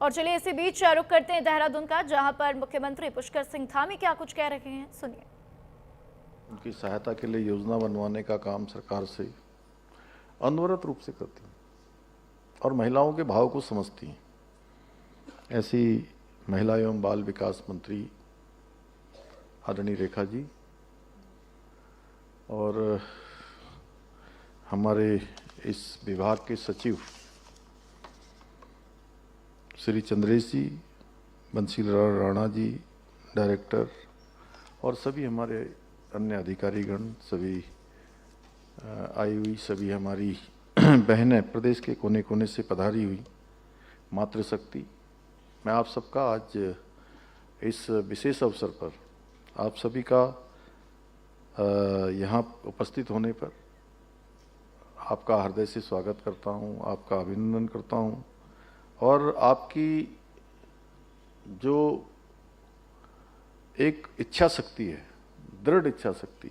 और चलिए इसी बीच रुख करते हैं देहरादून का, जहां पर मुख्यमंत्री पुष्कर सिंह धामी क्या कुछ कह रहे हैं, सुनिए। उनकी सहायता के लिए योजना बनवाने का काम सरकार से अनवरत रूप से करती हैं और महिलाओं के भाव को समझती हैं। ऐसी महिला एवं बाल विकास मंत्री आदरणीय रेखा जी और हमारे इस विभाग के सचिव श्री चंद्रेश जी, बंसीलाल राणा जी डायरेक्टर और सभी हमारे अन्य अधिकारीगण, सभी आई हुई सभी हमारी बहनें प्रदेश के कोने कोने से पधारी हुई मातृशक्ति, मैं आप सबका आज इस विशेष अवसर पर आप सभी का यहाँ उपस्थित होने पर आपका हृदय से स्वागत करता हूँ, आपका अभिनंदन करता हूँ और आपकी जो एक इच्छा शक्ति है, दृढ़ इच्छा शक्ति,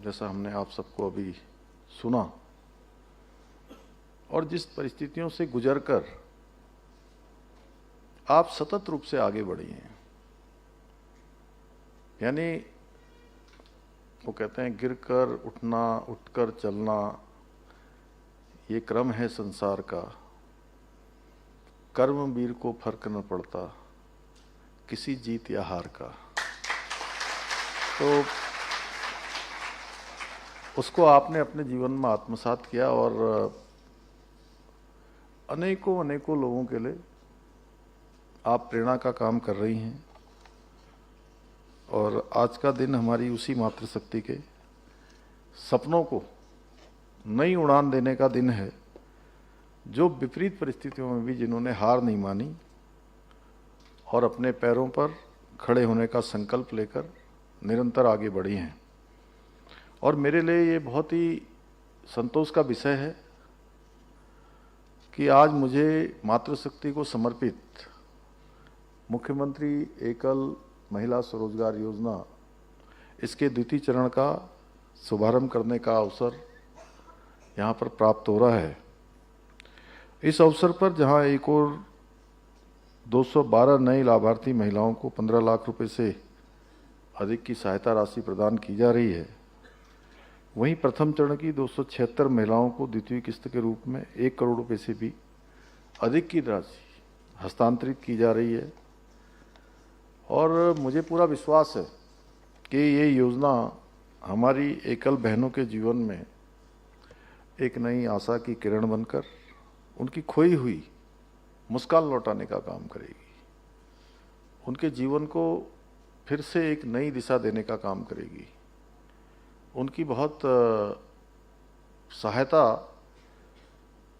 जैसा हमने आप सबको अभी सुना और जिस परिस्थितियों से गुजरकर आप सतत रूप से आगे बढ़ी हैं, यानी वो कहते हैं गिरकर उठना, उठकर चलना, ये क्रम है संसार का, कर्मवीर को फर्क न पड़ता किसी जीत या हार का। तो उसको आपने अपने जीवन में आत्मसात किया और अनेकों अनेकों लोगों के लिए आप प्रेरणा का काम कर रही हैं और आज का दिन हमारी उसी मातृशक्ति के सपनों को नई उड़ान देने का दिन है, जो विपरीत परिस्थितियों में भी जिन्होंने हार नहीं मानी और अपने पैरों पर खड़े होने का संकल्प लेकर निरंतर आगे बढ़ी हैं। और मेरे लिए ये बहुत ही संतोष का विषय है कि आज मुझे मातृशक्ति को समर्पित मुख्यमंत्री एकल महिला स्वरोजगार योजना, इसके द्वितीय चरण का शुभारंभ करने का अवसर यहाँ पर प्राप्त हो रहा है। इस अवसर पर जहाँ एक और 212 नई लाभार्थी महिलाओं को 15 लाख रुपए से अधिक की सहायता राशि प्रदान की जा रही है, वहीं प्रथम चरण की 276 महिलाओं को द्वितीय किस्त के रूप में 1 करोड़ रुपए से भी अधिक की राशि हस्तांतरित की जा रही है। और मुझे पूरा विश्वास है कि ये योजना हमारी एकल बहनों के जीवन में एक नई आशा की किरण बनकर उनकी खोई हुई मुस्कान लौटाने का काम करेगी, उनके जीवन को फिर से एक नई दिशा देने का काम करेगी, उनकी बहुत सहायता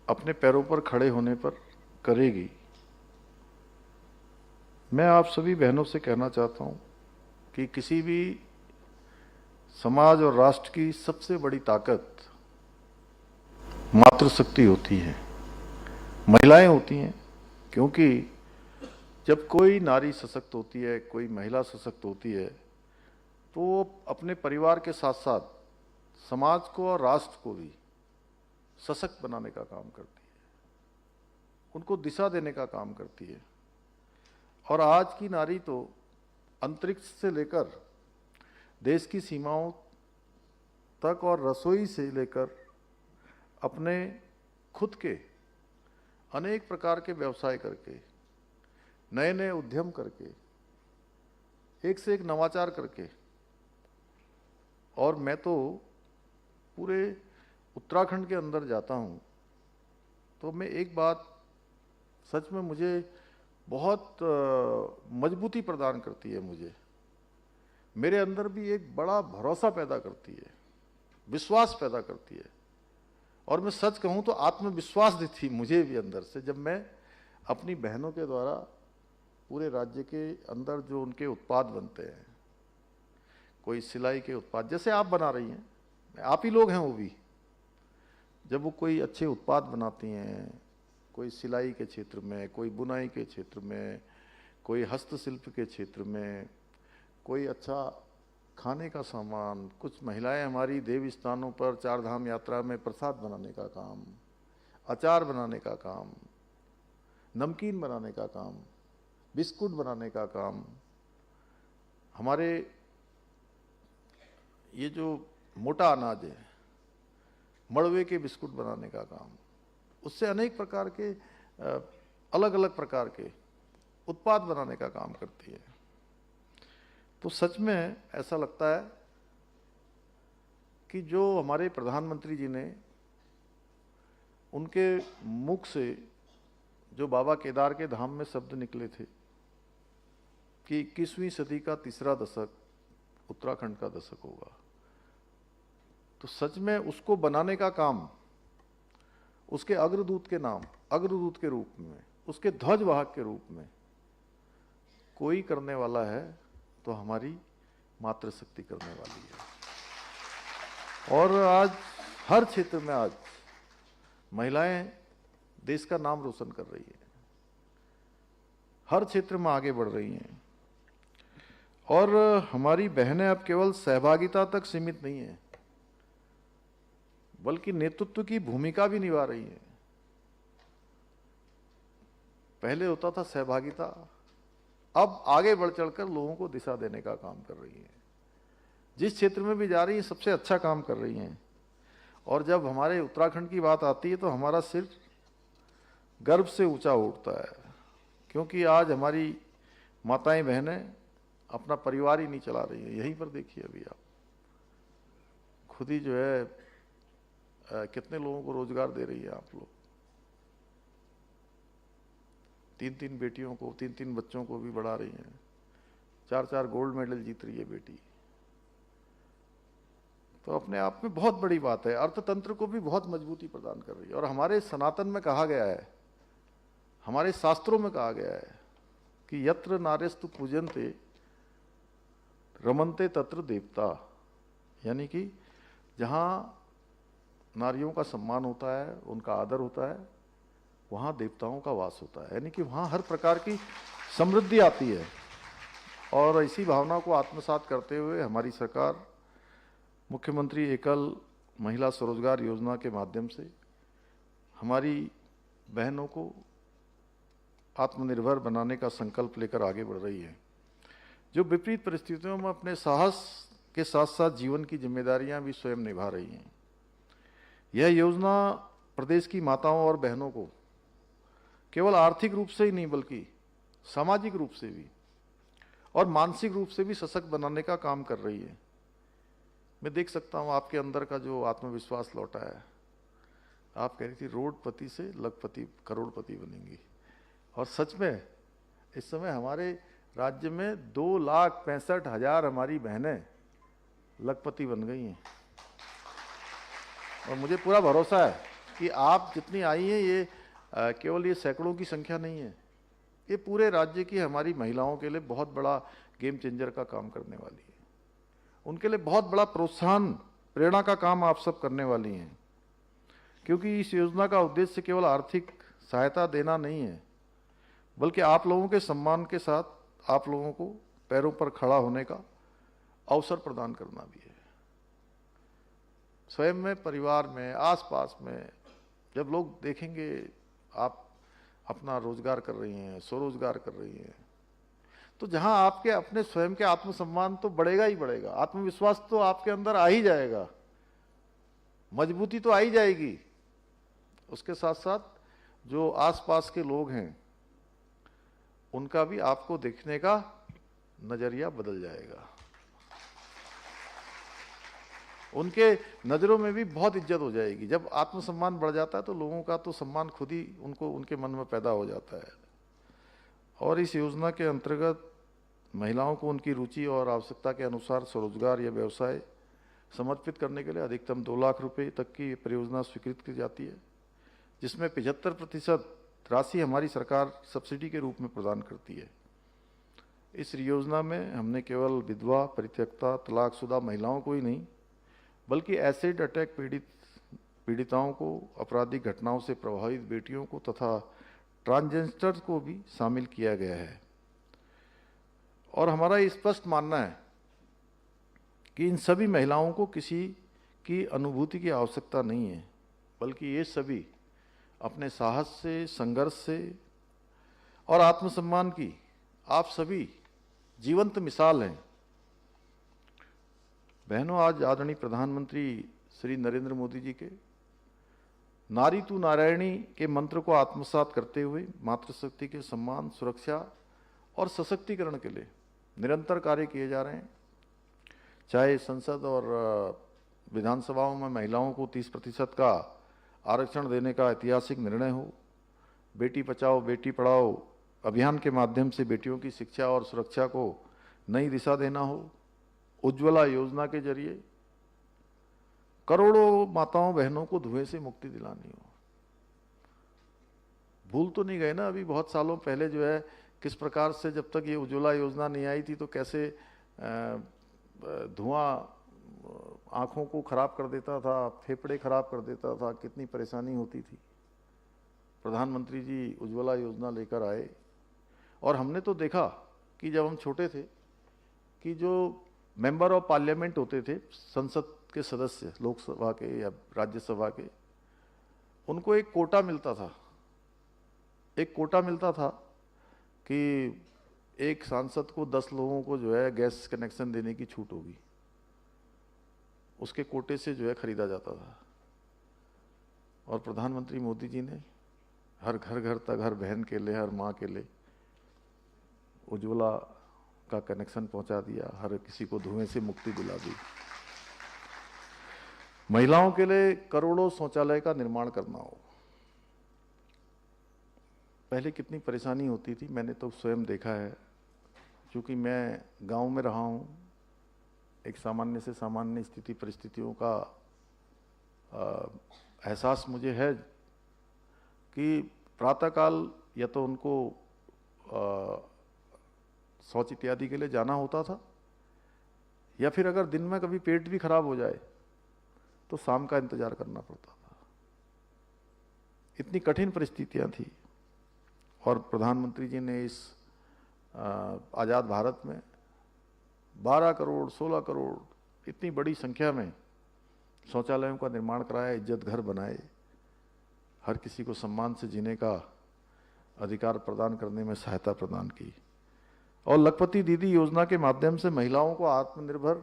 अपने पैरों पर खड़े होने पर करेगी। मैं आप सभी बहनों से कहना चाहता हूं कि किसी भी समाज और राष्ट्र की सबसे बड़ी ताकत मातृशक्ति होती है, महिलाएं होती हैं, क्योंकि जब कोई नारी सशक्त होती है, कोई महिला सशक्त होती है, तो वो अपने परिवार के साथ साथ समाज को और राष्ट्र को भी सशक्त बनाने का काम करती है, उनको दिशा देने का काम करती है। और आज की नारी तो अंतरिक्ष से लेकर देश की सीमाओं तक और रसोई से लेकर अपने खुद के अनेक प्रकार के व्यवसाय करके, नए नए उद्यम करके, एक से एक नवाचार करके, और मैं तो पूरे उत्तराखंड के अंदर जाता हूं तो मैं एक बात सच में मुझे बहुत मजबूती प्रदान करती है, मुझे मेरे अंदर भी एक बड़ा भरोसा पैदा करती है, विश्वास पैदा करती है। और मैं सच कहूं तो आत्मविश्वास देती मुझे भी अंदर से, जब मैं अपनी बहनों के द्वारा पूरे राज्य के अंदर जो उनके उत्पाद बनते हैं, कोई सिलाई के उत्पाद जैसे आप बना रही हैं, आप ही लोग हैं वो भी, जब वो कोई अच्छे उत्पाद बनाती हैं, कोई सिलाई के क्षेत्र में, कोई बुनाई के क्षेत्र में, कोई हस्तशिल्प के क्षेत्र में, कोई अच्छा खाने का सामान, कुछ महिलाएं हमारी देव स्थानों पर चार धाम यात्रा में प्रसाद बनाने का काम, अचार बनाने का काम, नमकीन बनाने का काम, बिस्कुट बनाने का काम, हमारे ये जो मोटा अनाज है, मड़वे के बिस्कुट बनाने का काम, उससे अनेक प्रकार के अलग अलग प्रकार के उत्पाद बनाने का काम करती है। तो सच में ऐसा लगता है कि जो हमारे प्रधानमंत्री जी ने, उनके मुख से जो बाबा केदार के धाम में शब्द निकले थे कि 21वीं सदी का तीसरा दशक उत्तराखंड का दशक होगा, तो सच में उसको बनाने का काम उसके अग्रदूत के नाम, अग्रदूत के रूप में, उसके ध्वजवाहक के रूप में कोई करने वाला है तो हमारी मातृशक्ति करने वाली है। और आज हर क्षेत्र में आज महिलाएं देश का नाम रोशन कर रही है, हर क्षेत्र में आगे बढ़ रही हैं। और हमारी बहनें अब केवल सहभागिता तक सीमित नहीं है, बल्कि नेतृत्व की भूमिका भी निभा रही है। पहले होता था सहभागिता, अब आगे बढ़ चढ़कर लोगों को दिशा देने का काम कर रही है। जिस क्षेत्र में भी जा रही है सबसे अच्छा काम कर रही हैं। और जब हमारे उत्तराखंड की बात आती है तो हमारा सिर गर्व से ऊंचा उठता है, क्योंकि आज हमारी माताएं बहनें अपना परिवार ही नहीं चला रही हैं। यहीं पर देखिए, अभी आप खुद ही जो है कितने लोगों को रोजगार दे रही है। आप लोग 3-3 बेटियों को, 3-3 बच्चों को भी बढ़ा रही हैं, 4-4 गोल्ड मेडल जीत रही है बेटी। तो अपने आप में बहुत बड़ी बात है, अर्थतंत्र को भी बहुत मजबूती प्रदान कर रही है। और हमारे सनातन में कहा गया है, हमारे शास्त्रों में कहा गया है कि यत्र नार्यस्तु पूजन्ते रमन्ते तत्र देवता, यानी कि जहाँ नारियों का सम्मान होता है, उनका आदर होता है, वहाँ देवताओं का वास होता है, यानी कि वहाँ हर प्रकार की समृद्धि आती है। और इसी भावना को आत्मसात करते हुए हमारी सरकार मुख्यमंत्री एकल महिला स्वरोजगार योजना के माध्यम से हमारी बहनों को आत्मनिर्भर बनाने का संकल्प लेकर आगे बढ़ रही है, जो विपरीत परिस्थितियों में अपने साहस के साथ साथ जीवन की जिम्मेदारियां भी स्वयं निभा रही हैं। यह योजना प्रदेश की माताओं और बहनों को केवल आर्थिक रूप से ही नहीं, बल्कि सामाजिक रूप से भी और मानसिक रूप से भी सशक्त बनाने का काम कर रही है। मैं देख सकता हूं आपके अंदर का जो आत्मविश्वास लौटा है। आप कह रही थी रोडपति से लखपति, करोड़पति बनेंगी, और सच में इस समय हमारे राज्य में 2,65,000 हमारी बहनें लखपति बन गई हैं। और मुझे पूरा भरोसा है कि आप जितनी आई हैं, ये केवल ये सैकड़ों की संख्या नहीं है, ये पूरे राज्य की हमारी महिलाओं के लिए बहुत बड़ा गेम चेंजर का काम करने वाली है। उनके लिए बहुत बड़ा प्रोत्साहन, प्रेरणा का काम आप सब करने वाली हैं, क्योंकि इस योजना का उद्देश्य केवल आर्थिक सहायता देना नहीं है, बल्कि आप लोगों के सम्मान के साथ आप लोगों को पैरों पर खड़ा होने का अवसर प्रदान करना भी है। स्वयं में, परिवार में, आसपास में जब लोग देखेंगे आप अपना रोजगार कर रही हैं, स्वरोजगार कर रही हैं, तो जहां आपके अपने स्वयं के आत्मसम्मान तो बढ़ेगा ही बढ़ेगा, आत्मविश्वास तो आपके अंदर आ ही जाएगा, मजबूती तो आ ही जाएगी। उसके साथ साथ जो आसपास के लोग हैं उनका भी आपको देखने का नजरिया बदल जाएगा, उनके नज़रों में भी बहुत इज्जत हो जाएगी। जब आत्मसम्मान बढ़ जाता है तो लोगों का तो सम्मान खुद ही उनको उनके मन में पैदा हो जाता है। और इस योजना के अंतर्गत महिलाओं को उनकी रुचि और आवश्यकता के अनुसार स्वरोजगार या व्यवसाय समर्पित करने के लिए अधिकतम 2 लाख रुपए तक की परियोजना स्वीकृत की जाती है, जिसमें 75% राशि हमारी सरकार सब्सिडी के रूप में प्रदान करती है। इस योजना में हमने केवल विधवा, परित्यक्ता, तलाकशुदा महिलाओं को ही नहीं, बल्कि एसिड अटैक पीड़िताओं को, आपराधिक घटनाओं से प्रभावित बेटियों को तथा ट्रांसजेंडर को भी शामिल किया गया है। और हमारा स्पष्ट मानना है कि इन सभी महिलाओं को किसी की अनुभूति की आवश्यकता नहीं है, बल्कि ये सभी अपने साहस से, संघर्ष से और आत्मसम्मान की आप सभी जीवंत मिसाल हैं। बहनों, आज आदरणीय प्रधानमंत्री श्री नरेंद्र मोदी जी के नारी तू नारायणी के मंत्र को आत्मसात करते हुए मातृशक्ति के सम्मान, सुरक्षा और सशक्तिकरण के लिए निरंतर कार्य किए जा रहे हैं। चाहे संसद और विधानसभाओं में महिलाओं को 30% का आरक्षण देने का ऐतिहासिक निर्णय हो, बेटी बचाओ बेटी पढ़ाओ अभियान के माध्यम से बेटियों की शिक्षा और सुरक्षा को नई दिशा देना हो, उज्ज्वला योजना के जरिए करोड़ों माताओं बहनों को धुएं से मुक्ति दिलानी हो। भूल तो नहीं गए ना अभी बहुत सालों पहले जो है किस प्रकार से जब तक ये उज्ज्वला योजना नहीं आई थी तो कैसे धुआं आंखों को खराब कर देता था, फेफड़े खराब कर देता था, कितनी परेशानी होती थी। प्रधानमंत्री जी उज्ज्वला योजना लेकर आए और हमने तो देखा कि जब हम छोटे थे कि जो मेंबर ऑफ पार्लियामेंट होते थे, संसद के सदस्य, लोकसभा के या राज्यसभा के, उनको एक कोटा मिलता था। एक कोटा मिलता था कि एक सांसद को 10 लोगों को जो है गैस कनेक्शन देने की छूट होगी। उसके कोटे से जो है खरीदा जाता था। और प्रधानमंत्री मोदी जी ने हर घर तक, हर बहन के लिए, हर माँ के लिए उज्ज्वला का कनेक्शन पहुंचा दिया, हर किसी को धुएं से मुक्ति दिला दी। महिलाओं के लिए करोड़ों शौचालय का निर्माण करना हो। पहले कितनी परेशानी होती थी, मैंने तो स्वयं देखा है, क्योंकि मैं गांव में रहा हूं। एक सामान्य से सामान्य स्थिति परिस्थितियों का एहसास मुझे है कि प्रातःकाल या तो उनको शौच इत्यादि के लिए जाना होता था, या फिर अगर दिन में कभी पेट भी खराब हो जाए तो शाम का इंतजार करना पड़ता था। इतनी कठिन परिस्थितियां थी। और प्रधानमंत्री जी ने इस आज़ाद भारत में 12 करोड़ 16 करोड़ इतनी बड़ी संख्या में शौचालयों का निर्माण कराया, इज्जत घर बनाए, हर किसी को सम्मान से जीने का अधिकार प्रदान करने में सहायता प्रदान की। और लखपति दीदी योजना के माध्यम से महिलाओं को आत्मनिर्भर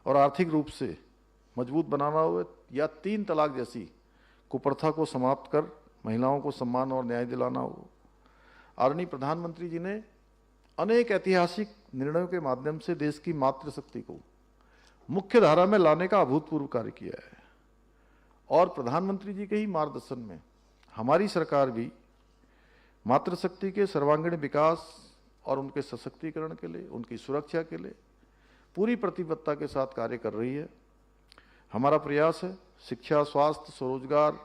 और आर्थिक रूप से मजबूत बनाना हो, या 3 तलाक जैसी कुप्रथा को समाप्त कर महिलाओं को सम्मान और न्याय दिलाना हो। आदरणीय प्रधानमंत्री जी ने अनेक ऐतिहासिक निर्णयों के माध्यम से देश की मातृशक्ति को मुख्य धारा में लाने का अभूतपूर्व कार्य किया है। और प्रधानमंत्री जी के ही मार्गदर्शन में हमारी सरकार भी मातृशक्ति के सर्वांगीण विकास और उनके सशक्तिकरण के लिए, उनकी सुरक्षा के लिए पूरी प्रतिबद्धता के साथ कार्य कर रही है। हमारा प्रयास है शिक्षा, स्वास्थ्य, स्वरोजगार,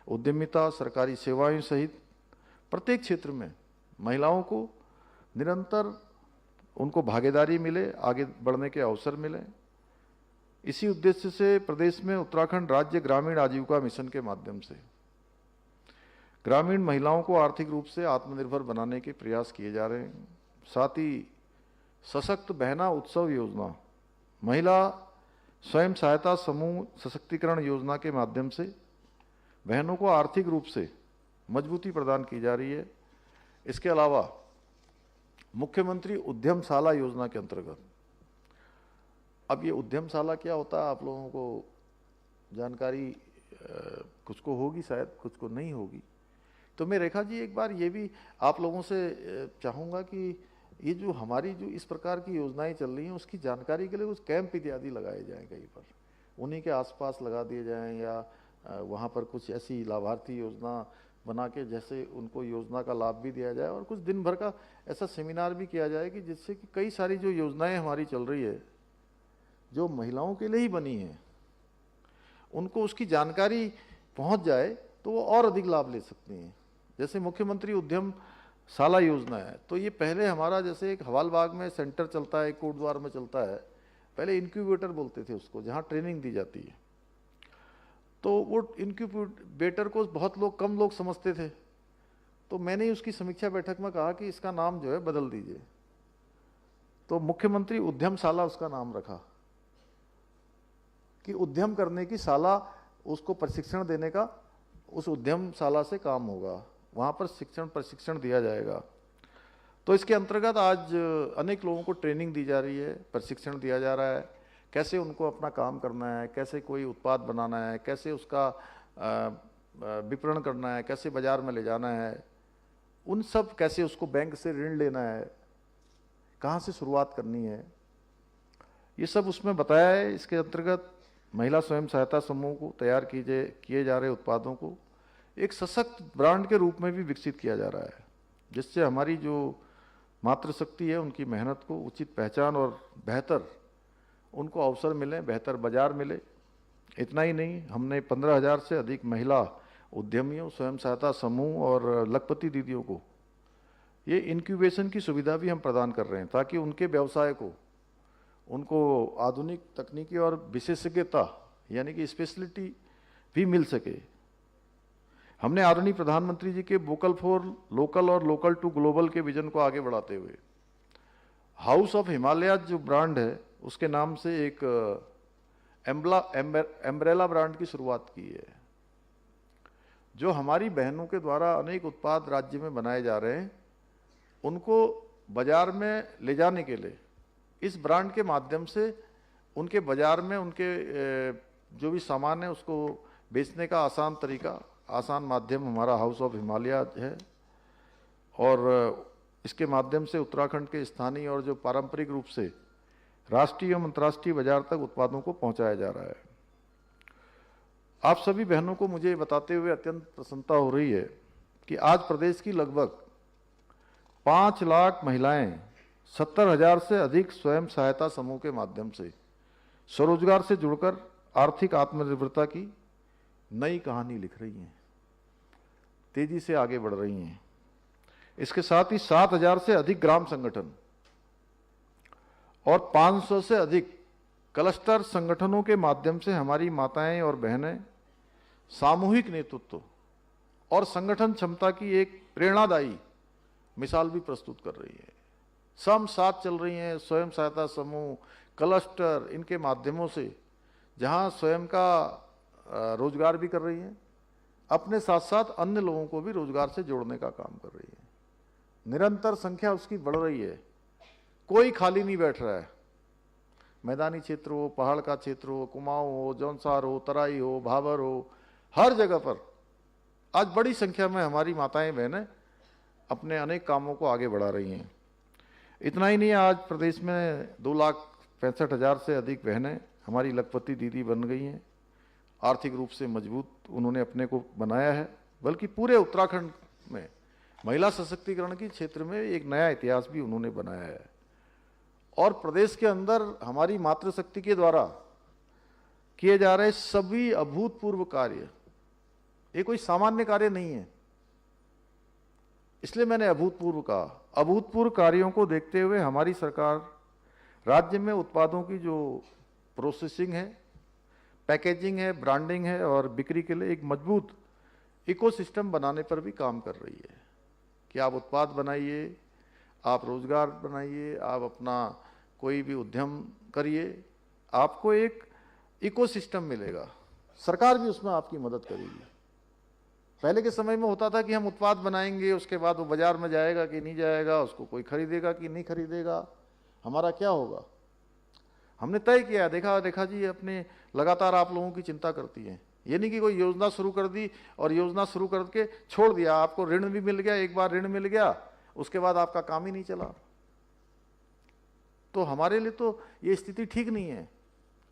उद्यमिता, सरकारी सेवाएं सहित प्रत्येक क्षेत्र में महिलाओं को निरंतर उनको भागीदारी मिले, आगे बढ़ने के अवसर मिले। इसी उद्देश्य से प्रदेश में उत्तराखंड राज्य ग्रामीण आजीविका मिशन के माध्यम से ग्रामीण महिलाओं को आर्थिक रूप से आत्मनिर्भर बनाने के प्रयास किए जा रहे हैं। साथ ही सशक्त बहना उत्सव योजना, महिला स्वयं सहायता समूह सशक्तिकरण योजना के माध्यम से बहनों को आर्थिक रूप से मजबूती प्रदान की जा रही है। इसके अलावा मुख्यमंत्री उद्यमशाला योजना के अंतर्गत, अब ये उद्यमशाला क्या होता है आप लोगों को जानकारी कुछ को होगी, शायद कुछ को नहीं होगी। तो मैं रेखा जी एक बार ये भी आप लोगों से चाहूँगा कि ये जो हमारी जो इस प्रकार की योजनाएं चल रही हैं उसकी जानकारी के लिए कुछ कैंप इत्यादि लगाए जाएं, कहीं पर उन्हीं के आसपास लगा दिए जाएं, या वहाँ पर कुछ ऐसी लाभार्थी योजना बना के जैसे उनको योजना का लाभ भी दिया जाए, और कुछ दिन भर का ऐसा सेमिनार भी किया जाए कि जिससे कि कई सारी जो योजनाएं हमारी चल रही है जो महिलाओं के लिए ही बनी है उनको उसकी जानकारी पहुंच जाए तो वो और अधिक लाभ ले सकती हैं। जैसे मुख्यमंत्री उद्यमशाला योजना है, तो ये पहले हमारा जैसे एक हवालबाग में सेंटर चलता है, कोटद्वार में चलता है, पहले इनक्यूबेटर बोलते थे उसको, जहाँ ट्रेनिंग दी जाती है। तो वो इनक्यूबेटर को बहुत लोग, कम लोग समझते थे। तो मैंने उसकी समीक्षा बैठक में कहा कि इसका नाम जो है बदल दीजिए। तो मुख्यमंत्री उद्यमशाला उसका नाम रखा कि उद्यम करने की शाला, उसको प्रशिक्षण देने का उस उद्यमशाला से काम होगा, वहाँ पर प्रशिक्षण दिया जाएगा। तो इसके अंतर्गत आज अनेक लोगों को ट्रेनिंग दी जा रही है, प्रशिक्षण दिया जा रहा है, कैसे उनको अपना काम करना है, कैसे कोई उत्पाद बनाना है, कैसे उसका विपणन करना है, कैसे बाजार में ले जाना है, उन सब, कैसे उसको बैंक से ऋण लेना है, कहाँ से शुरुआत करनी है, ये सब उसमें बताया है। इसके अंतर्गत महिला स्वयं सहायता समूह को तैयार किए जा रहे उत्पादों को एक सशक्त ब्रांड के रूप में भी विकसित किया जा रहा है, जिससे हमारी जो मातृशक्ति है उनकी मेहनत को उचित पहचान और बेहतर उनको अवसर मिले, बेहतर बाजार मिले। इतना ही नहीं, हमने 15,000 से अधिक महिला उद्यमियों, स्वयं सहायता समूह और लखपति दीदियों को ये इनक्यूबेशन की सुविधा भी हम प्रदान कर रहे हैं, ताकि उनके व्यवसाय को उनको आधुनिक तकनीकी और विशेषज्ञता यानी कि स्पेशलिटी भी मिल सके। हमने आदरणीय प्रधानमंत्री जी के वोकल फॉर लोकल और लोकल टू ग्लोबल के विजन को आगे बढ़ाते हुए हाउस ऑफ हिमालय जो ब्रांड है उसके नाम से एक एम्ब्रेला ब्रांड की शुरुआत की है, जो हमारी बहनों के द्वारा अनेक उत्पाद राज्य में बनाए जा रहे हैं, उनको बाजार में ले जाने के लिए इस ब्रांड के माध्यम से उनके बाजार में उनके जो भी सामान है उसको बेचने का आसान तरीका, आसान माध्यम हमारा हाउस ऑफ हिमालय है। और इसके माध्यम से उत्तराखंड के स्थानीय और जो पारंपरिक रूप से राष्ट्रीय एवं अंतर्राष्ट्रीय बाजार तक उत्पादों को पहुंचाया जा रहा है। आप सभी बहनों को मुझे बताते हुए अत्यंत प्रसन्नता हो रही है कि आज प्रदेश की लगभग 5 लाख महिलाएं 70,000 से अधिक स्वयं सहायता समूह के माध्यम से स्वरोजगार से जुड़कर आर्थिक आत्मनिर्भरता की नई कहानी लिख रही हैं, तेजी से आगे बढ़ रही हैं। इसके साथ ही 7,000 से अधिक ग्राम संगठन और 500 से अधिक क्लस्टर संगठनों के माध्यम से हमारी माताएं और बहनें सामूहिक नेतृत्व और संगठन क्षमता की एक प्रेरणादायी मिसाल भी प्रस्तुत कर रही है। सब साथ चल रही हैं, स्वयं सहायता समूह, क्लस्टर, इनके माध्यमों से जहां स्वयं का रोजगार भी कर रही हैं, अपने साथ साथ अन्य लोगों को भी रोजगार से जोड़ने का काम कर रही है। निरंतर संख्या उसकी बढ़ रही है, कोई खाली नहीं बैठ रहा है। मैदानी क्षेत्र हो, पहाड़ का क्षेत्र हो, कुमाऊं हो, जौनसार हो, तराई हो, भाबर हो, हर जगह पर आज बड़ी संख्या में हमारी माताएं बहनें अपने अनेक कामों को आगे बढ़ा रही हैं। इतना ही नहीं, आज प्रदेश में 2,65,000 से अधिक बहनें हमारी लखपति दीदी बन गई हैं। आर्थिक रूप से मजबूत उन्होंने अपने को बनाया है, बल्कि पूरे उत्तराखंड में महिला सशक्तिकरण के क्षेत्र में एक नया इतिहास भी उन्होंने बनाया है। और प्रदेश के अंदर हमारी मातृशक्ति के द्वारा किए जा रहे सभी अभूतपूर्व कार्य, ये कोई सामान्य कार्य नहीं है, इसलिए मैंने अभूतपूर्व कहा। अभूतपूर्व कार्यों को देखते हुए हमारी सरकार राज्य में उत्पादों की जो प्रोसेसिंग है, पैकेजिंग है, ब्रांडिंग है और बिक्री के लिए एक मजबूत इकोसिस्टम बनाने पर भी काम कर रही है कि आप उत्पाद बनाइए, आप रोजगार बनाइए, आप अपना कोई भी उद्यम करिए, आपको एक इकोसिस्टम मिलेगा, सरकार भी उसमें आपकी मदद करेगी। पहले के समय में होता था कि हम उत्पाद बनाएंगे, उसके बाद वो बाजार में जाएगा कि नहीं जाएगा, उसको कोई खरीदेगा कि नहीं खरीदेगा, हमारा क्या होगा। हमने तय किया, देखा जी अपने लगातार आप लोगों की चिंता करती हैं। ये नहीं कि कोई योजना शुरू कर दी और योजना शुरू करके छोड़ दिया, आपको ऋण भी मिल गया, एक बार ऋण मिल गया उसके बाद आपका काम ही नहीं चला, तो हमारे लिए तो ये स्थिति ठीक नहीं है।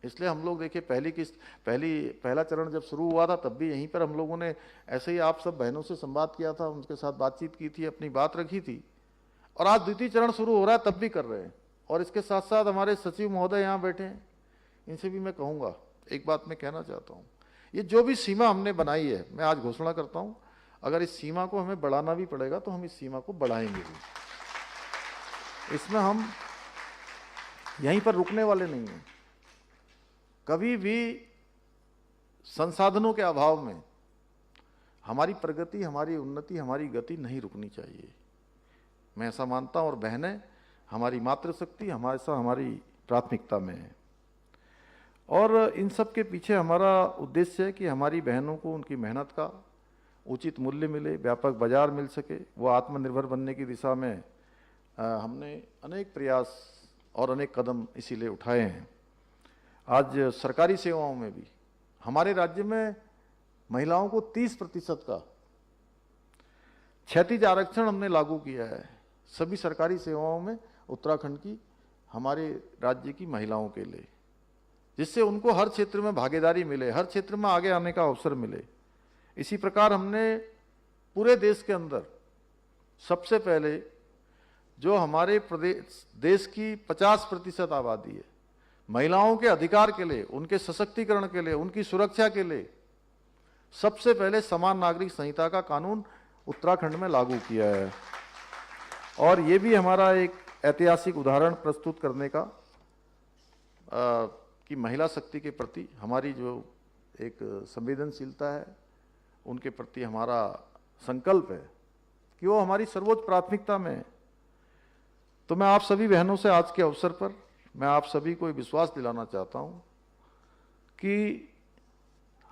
इसलिए हम लोग देखिए पहला चरण जब शुरू हुआ था तब भी यहीं पर हम लोगों ने ऐसे ही आप सब बहनों से संवाद किया था, उनके साथ बातचीत की थी, अपनी बात रखी थी, और आज द्वितीय चरण शुरू हो रहा है तब भी कर रहे हैं। और इसके साथ साथ हमारे सचिव महोदय यहाँ बैठे हैं, इनसे भी मैं कहूँगा, एक बात मैं कहना चाहता हूँ, ये जो भी सीमा हमने बनाई है, मैं आज घोषणा करता हूँ, अगर इस सीमा को हमें बढ़ाना भी पड़ेगा तो हम इस सीमा को बढ़ाएंगे भी। इसमें हम यहीं पर रुकने वाले नहीं हैं। कभी भी संसाधनों के अभाव में हमारी प्रगति, हमारी उन्नति, हमारी गति नहीं रुकनी चाहिए, मैं ऐसा मानता हूं। और बहनें हमारी मातृशक्ति हमारी प्राथमिकता में है। और इन सब के पीछे हमारा उद्देश्य है कि हमारी बहनों को उनकी मेहनत का उचित मूल्य मिले, व्यापक बाजार मिल सके, वो आत्मनिर्भर बनने की दिशा में हमने अनेक प्रयास और अनेक कदम इसीलिए उठाए हैं। आज सरकारी सेवाओं में भी हमारे राज्य में महिलाओं को 30% का क्षैतिज आरक्षण हमने लागू किया है सभी सरकारी सेवाओं में उत्तराखंड की, हमारे राज्य की महिलाओं के लिए, जिससे उनको हर क्षेत्र में भागीदारी मिले, हर क्षेत्र में आगे आने का अवसर मिले। इसी प्रकार हमने पूरे देश के अंदर सबसे पहले जो हमारे प्रदेश देश की 50% आबादी है, महिलाओं के अधिकार के लिए, उनके सशक्तिकरण के लिए, उनकी सुरक्षा के लिए सबसे पहले समान नागरिक संहिता का कानून उत्तराखंड में लागू किया है। और ये भी हमारा एक ऐतिहासिक उदाहरण प्रस्तुत करने का कि महिला शक्ति के प्रति हमारी जो एक संवेदनशीलता है, उनके प्रति हमारा संकल्प है कि वो हमारी सर्वोच्च प्राथमिकता में है। तो मैं आप सभी बहनों से आज के अवसर पर मैं आप सभी को विश्वास दिलाना चाहता हूं कि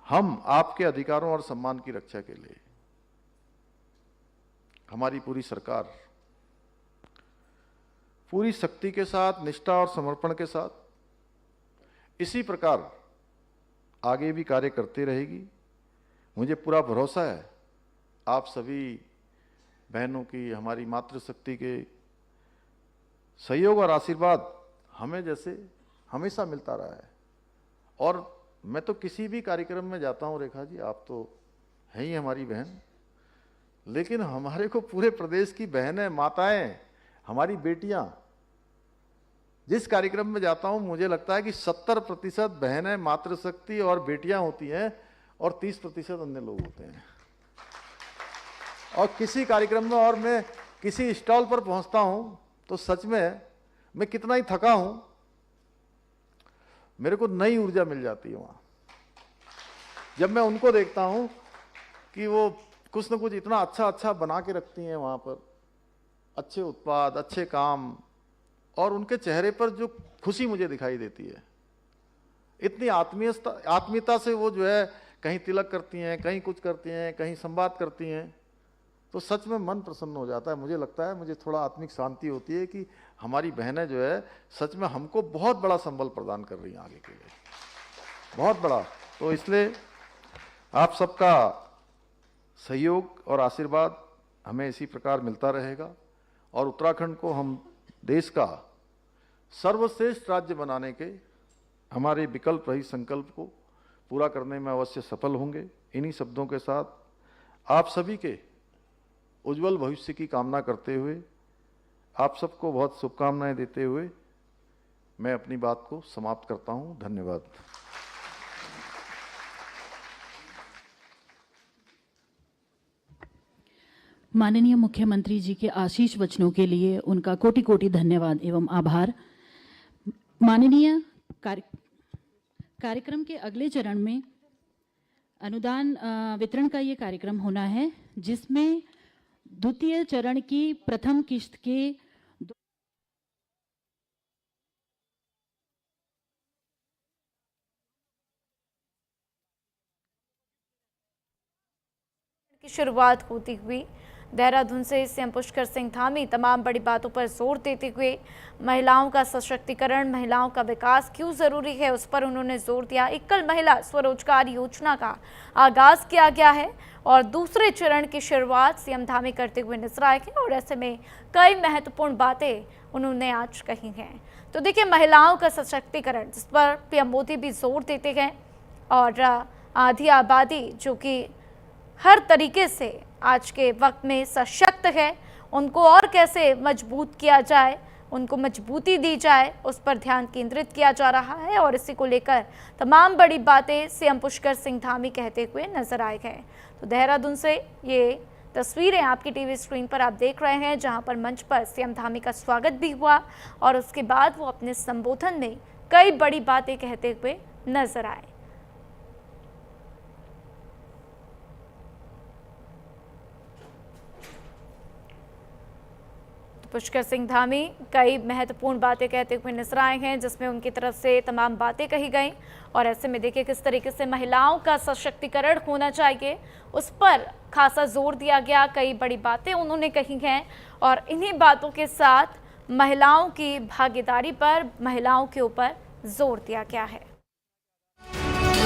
हम आपके अधिकारों और सम्मान की रक्षा के लिए, हमारी पूरी सरकार पूरी शक्ति के साथ, निष्ठा और समर्पण के साथ इसी प्रकार आगे भी कार्य करती रहेगी। मुझे पूरा भरोसा है आप सभी बहनों की, हमारी मातृशक्ति के सहयोग और आशीर्वाद हमें जैसे हमेशा मिलता रहा है। और मैं तो किसी भी कार्यक्रम में जाता हूं, रेखा जी आप तो हैं ही हमारी बहन, लेकिन हमारे को पूरे प्रदेश की बहनें, माताएं, हमारी बेटियां, जिस कार्यक्रम में जाता हूं मुझे लगता है कि 70% बहनें, मातृशक्ति और बेटियां होती हैं और 30% अन्य लोग होते हैं। और किसी कार्यक्रम में और मैं किसी स्टॉल पर पहुंचता हूं तो सच में मैं कितना ही थका हूं, मेरे को नई ऊर्जा मिल जाती है वहां जब मैं उनको देखता हूं कि वो कुछ न कुछ इतना अच्छा बना के रखती हैं वहां पर, अच्छे उत्पाद, अच्छे काम, और उनके चेहरे पर जो खुशी मुझे दिखाई देती है, इतनी आत्मीयता से वो जो है कहीं तिलक करती हैं, कहीं कुछ करती हैं, कहीं संवाद करती हैं, तो सच में मन प्रसन्न हो जाता है। मुझे लगता है, मुझे थोड़ा आत्मिक शांति होती है कि हमारी बहनें जो है सच में हमको बहुत बड़ा संबल प्रदान कर रही हैं आगे के लिए, बहुत बड़ा। तो इसलिए आप सबका सहयोग और आशीर्वाद हमें इसी प्रकार मिलता रहेगा और उत्तराखंड को हम देश का सर्वश्रेष्ठ राज्य बनाने के हमारे विकल्प रहित संकल्प को पूरा करने में अवश्य सफल होंगे। इन्हीं शब्दों के साथ आप सभी के उज्जवल भविष्य की कामना करते हुए, आप सबको बहुत शुभकामनाएं देते हुए मैं अपनी बात को समाप्त करता हूं। धन्यवाद। माननीय मुख्यमंत्री जी के आशीष वचनों के लिए उनका कोटि कोटि धन्यवाद एवं आभार। माननीय कार्यक्रम के अगले चरण में अनुदान वितरण का ये कार्यक्रम होना है, जिसमें द्वितीय चरण की प्रथम किश्त के की शुरुआत होती हुई देहरादून से सीएम पुष्कर सिंह धामी तमाम बड़ी बातों पर जोर देते हुए महिलाओं का सशक्तिकरण, महिलाओं का विकास क्यों जरूरी है उस पर उन्होंने जोर दिया। एकल महिला स्वरोजगार योजना का आगाज किया गया है और दूसरे चरण की शुरुआत सीएम धामी करते हुए नजर आएंगे और ऐसे में कई महत्वपूर्ण बातें उन्होंने आज कही हैं। तो देखिए, महिलाओं का सशक्तिकरण जिस पर पीएम मोदी भी जोर देते हैं और आधी आबादी जो कि हर तरीके से आज के वक्त में सशक्त है, उनको और कैसे मजबूत किया जाए, उनको मजबूती दी जाए, उस पर ध्यान केंद्रित किया जा रहा है और इसी को लेकर तमाम बड़ी बातें सीएम पुष्कर सिंह धामी कहते हुए नजर आए गए। तो देहरादून से ये तस्वीरें आपकी टीवी स्क्रीन पर आप देख रहे हैं, जहां पर मंच पर सीएम धामी का स्वागत भी हुआ और उसके बाद वो अपने संबोधन में कई बड़ी बातें कहते हुए नजर आए। पुष्कर सिंह धामी कई महत्वपूर्ण बातें कहते हुए नजर आए हैं, जिसमें उनकी तरफ से तमाम बातें कही गई। और ऐसे में देखिए किस तरीके से महिलाओं का सशक्तिकरण होना चाहिए, उस पर खासा जोर दिया गया। कई बड़ी बातें उन्होंने कही हैं और इन्हीं बातों के साथ महिलाओं की भागीदारी पर, महिलाओं के ऊपर जोर दिया गया है।